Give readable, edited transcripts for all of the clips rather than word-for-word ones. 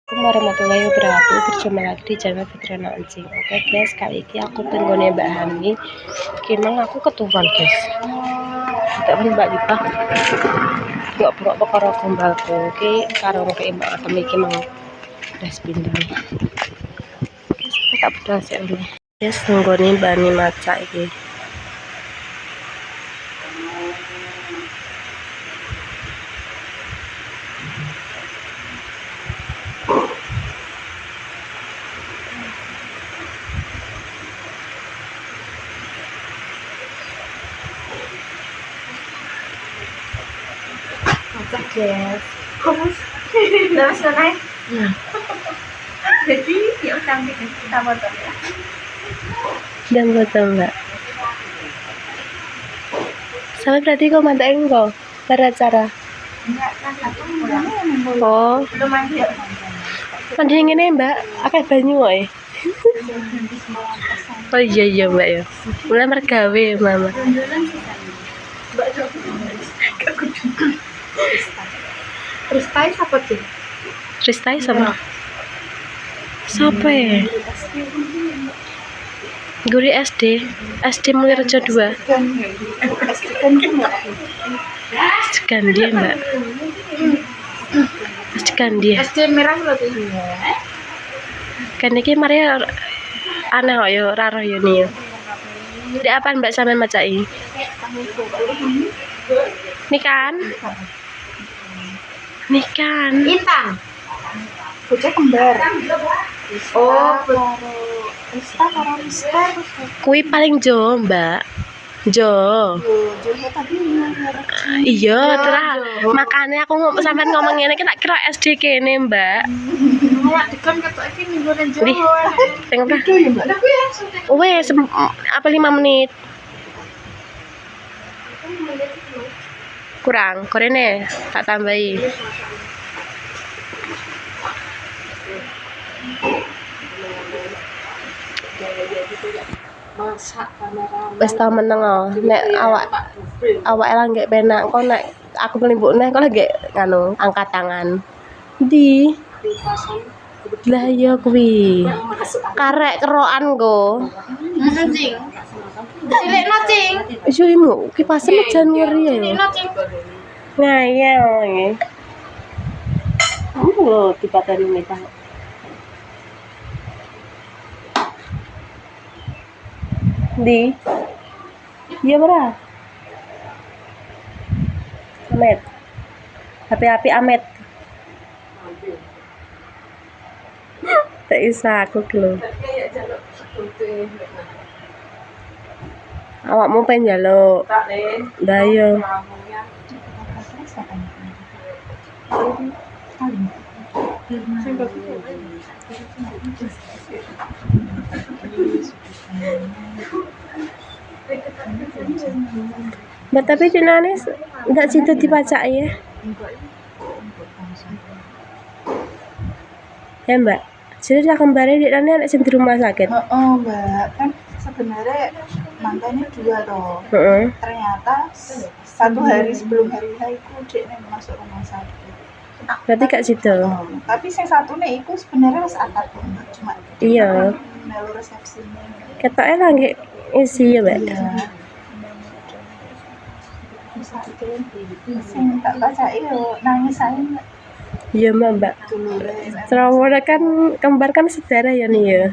Warahmatullahi wabarakatuh. Berjumpa lagi di channel Fitriana Anjing. Oke guys, kali ini aku tenggone Mbak Hani. Kimang aku ketuban guys. Tidak pun Mbak Dipa. Nggak perkara gombalku. Oke, karo ke Mbak atau iki mang das pindah. Guys, tak bedas ya ini. Guys, tenggone Mbak Hani maca iki. Yes. Kamus. Terus naik. Jadi ya cantik kita foto ya. Dan foto Mbak. Sama berarti kau mantain kau pada acara. Enggak kan aku pulang. Oh, Belum mandi. mandi ngene Mbak, akeh banyu wae. Oh iya Mbak ya. Mulai mergawe Mama. Ristai siapa sih? Ristai sama siapa ya? Guru SD Mulai Rejo 2. Segan dia Mbak. Segan dia. SD merah berarti. Kan iki Maria aneh kok yo raro yo nih. Di apa Mbak sampean macai? Nikan. Intan. Bocah kembar. Oh, Rista karo Rista. Kui paling jo Mbak. Jo. Iya, terah. Makanya aku sampean ngomong ngene iki tak kira SD kene, Mbak. Malah dikon ketok iki minggu nang Jawa. Teng berapa? Wes apa 5 menit? Kurang, korene tak tambahi. Masak kamera. Wes tau meneng oh. Nek awak elang gak penak kok nek aku ngelimbukne kok lagi nganu angkat tangan. Di lah ya kuwi. Karek kerokan go. Cing. Cilik nocing. Iso imu kipas Januari ya. Ngayal iki. Lho dipateni meta. Di. Iya berah. Amet. Api Amet. Tak isa aku lho. Awakmu pengen njaluk. Lah iya. Mbak tapi jenane enggak cinta dipacak ya. Ya Mbak. Jadi lah kembali dia anak sing di rumah sakit. Oh, Mbak, kan sebenarnya mantannya 2 toh. Ternyata 1 hari sebelum hari H iku dekne masuk rumah sakit. Berarti gak sido. Tapi sing satune iku sebenarnya wis akad kok, Mbak. Cuma Iya. melu resepsinya. Ketoke lagi isi ya, Mbak. Iya. Sing tak bacai yo nangis ae, Mbak. Iya, Mbak. Dulure. Trauma kan kembar kan saudara ya nih ya.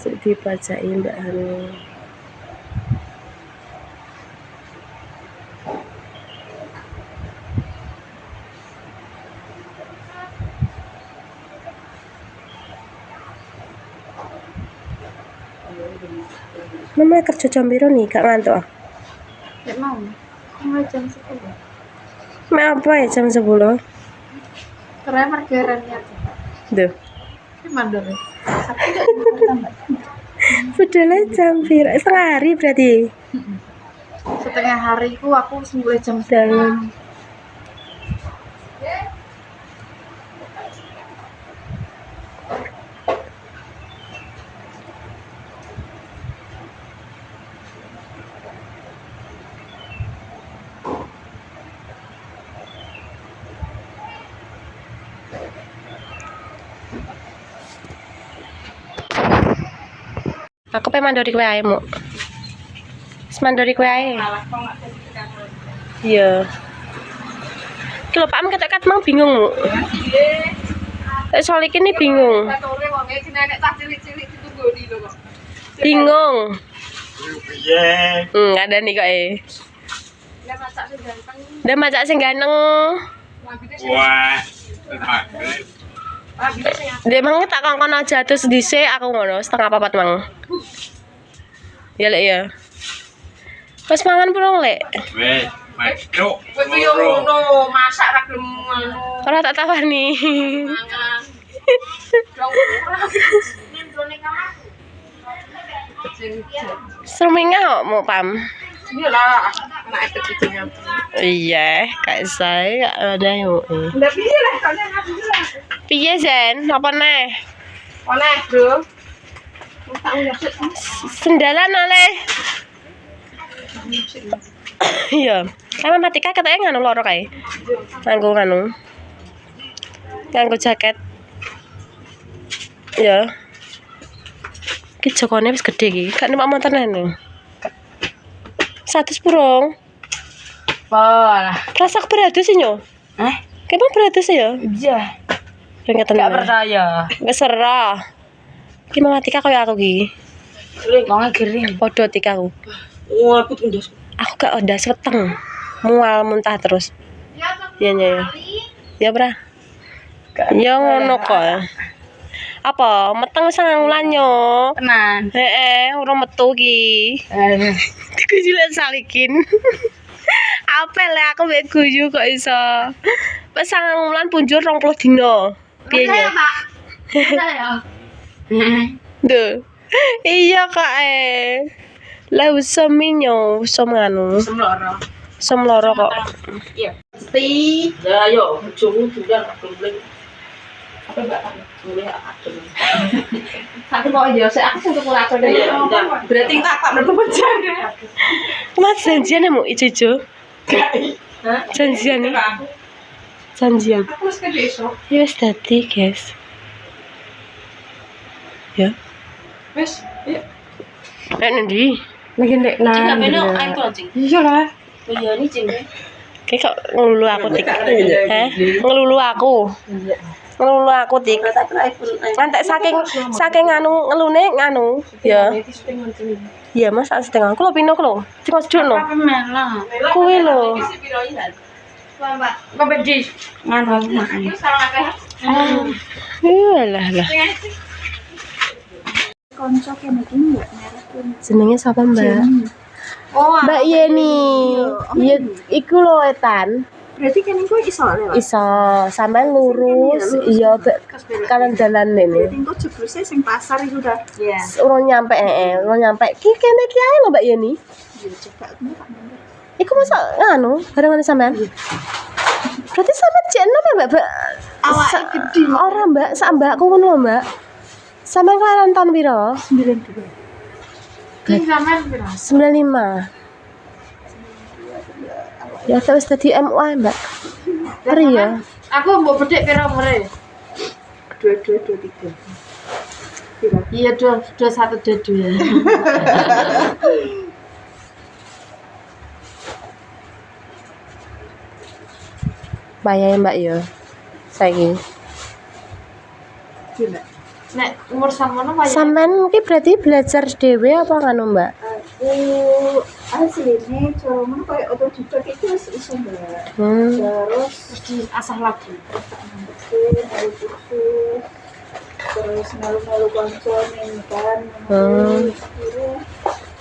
Jadi bacain Mbak Hani. Mama kerja jam piro nih, gak ngantuk? Ya mau. Jam 10. Apa ya jam 10? Karena margarannya. Duh. Gimana dong? Budalnya jam piro? Setengah hari berarti. Setengah hari ku aku mulai jam dalam Aku pe mandori kowe ae, Mu. Wis mandori kowe ae. Iya. Ki lho Pak Am ketek mang bingung, Mu. Soal iki nih bingung. Bingung. Piye? Ada nih kok Udah macak sing ganteng. Wah. Dia mang tak kongkon aja terus dhisik aku ngono setengah papat mang. Ya lek ya. Wes mangan purung lek. Wes, masuk. Kowe yo ngono, masak ra gelem ngono. Ora tak tawani. Mangan. Dong Seruminga kok mau Pam. iyalah, anak efek videonya. Iya, kayak saya gak ada yuk. Lah piye lah kene ngapain? Piye Zen? Apa neh? Oleh, Bro. Tak udah Sendalan oleh. Iya. Kan Matika katanya nganu loro kae. Nganggo jaket. Ya. Ki jokone wis gede iki. Gak numpak motor nene. 100 purung. Polah. Rasa beratus sih nyo. Kemang beratus ya? Iya. Pengen Gak percaya. Wis serah. Ki Matika kaya aku ki. Wonge gering. Podo Tika aku. Wah, aku ndas. Aku gak ndas weteng. Mual muntah terus. Iya. Ya, Bra. Ya ngono kok. Apa meteng wis ngulan yo. Tenan. Ora metu ki. Aku jilat salikin. Apel ya aku mek guyu kok iso. Wis ngulan punjul 20 dina. Piye ya? Duh. Iya kak lah usah minyo, usah nganu. Semloro. Semloro kok. Iya. Ti. Ya yo, bojomu juga belum. Apa Mbak? Boleh aku. Satu kok ya, aku sing tuku aku deh. Berarti tak mlebu penjara. Mas janjian ya mau ijo-ijo? Hah? Janjian nih. Janjian. Aku wis ke desa. Ya wis dadi, guys. Ya. Wis, yuk. Nanti. Lagi ndek Nah, Iya lah. Iya ni cing. Kayak kok ngelulu aku tik. Ngelulu aku. Ngelulu aku tik. Nanti saking anu ngelune nganu. Ya. Iya Mas, sak setengah. Aku lho pino ku lho. Cuma seduk lho. Kuwi lho. Kok bedi nganu makan. Iyalah lah. Konco kene iki mbak merek Jenenge sapa, Mbak? Oh, Mbak Yeni. Iya, iku lho etan. berarti kene ku iso lewat. Iso sampean lurus, iya kanan dalan Berarti ini. engko jeblose sing pasar iku dah. Iya. Urung nyampe urung nyampe. Ki kene ki ae lho Mbak Yeni. Iya, coba aku tak mundur. Iku masa nganu barengan sampean? Berarti sampean jek enom ya, Mbak? Awake gede. Ora, Mbak, sak mbakku ngono lho, Mbak. Sampean kelahiran tahun piro? 92. Ki sampean piro? 95. Ya wis dadi MUA, Mbak. Eri ya. Aku mbok bedhek piro mere? 2223. Piro? Iya, 2122. Bayar Mbak ya. Saiki. Gila. Nek umur samono wae. Sampean ki berarti belajar dhewe apa ngono, Mbak? Aku asline cara ngono koyo otodidak itu wis iso, Mbak. Terus Asah lagi. dari kursus terus malu-malu konco nih kan akhirnya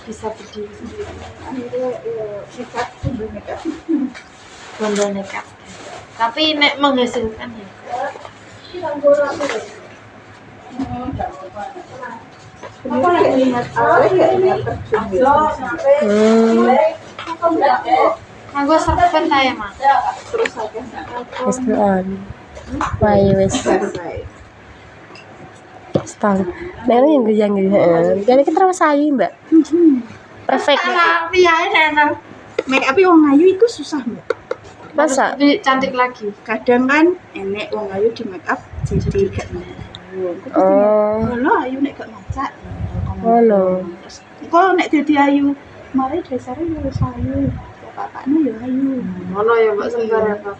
Bisa berdiri sendiri. akhirnya ya nekat udah nekat Bondo nekat. Tapi nek menghasilkan ya. apa lagi ingat awalnya gak ingat terjun Nganggo serpent ae, Mas. terus aja Wis on. Wae wis selesai setahun. Nek ini yang heeh. Jadi kita terus sayi, Mbak. Perfect. Tapi ya enak. make up wong ayu itu susah, Mbak. Masa? Lebih cantik lagi. Kadang kan enek wong ayu di make up jadi gak nyaman. Oh. Lo ayu nek gak maca Ngono. Kok nek dadi ayu, mari dasare yo wis ayu. Bapakne yo ayu. Ngono ya Mbak Sembar ya Pak.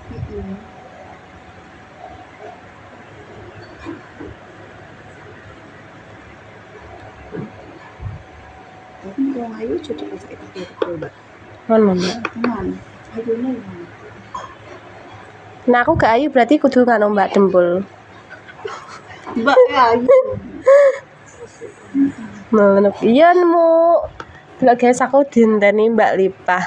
Tapi wong ayu jadi kasih kita Mbak. Ngono, Mbak. Teman, ayune yo. Nah, aku gak ayu berarti kudu ngono Mbak Dempul. Mbak ya ayu. Ngono. Iya nemu. Delok guys aku dinteni Mbak Lipah.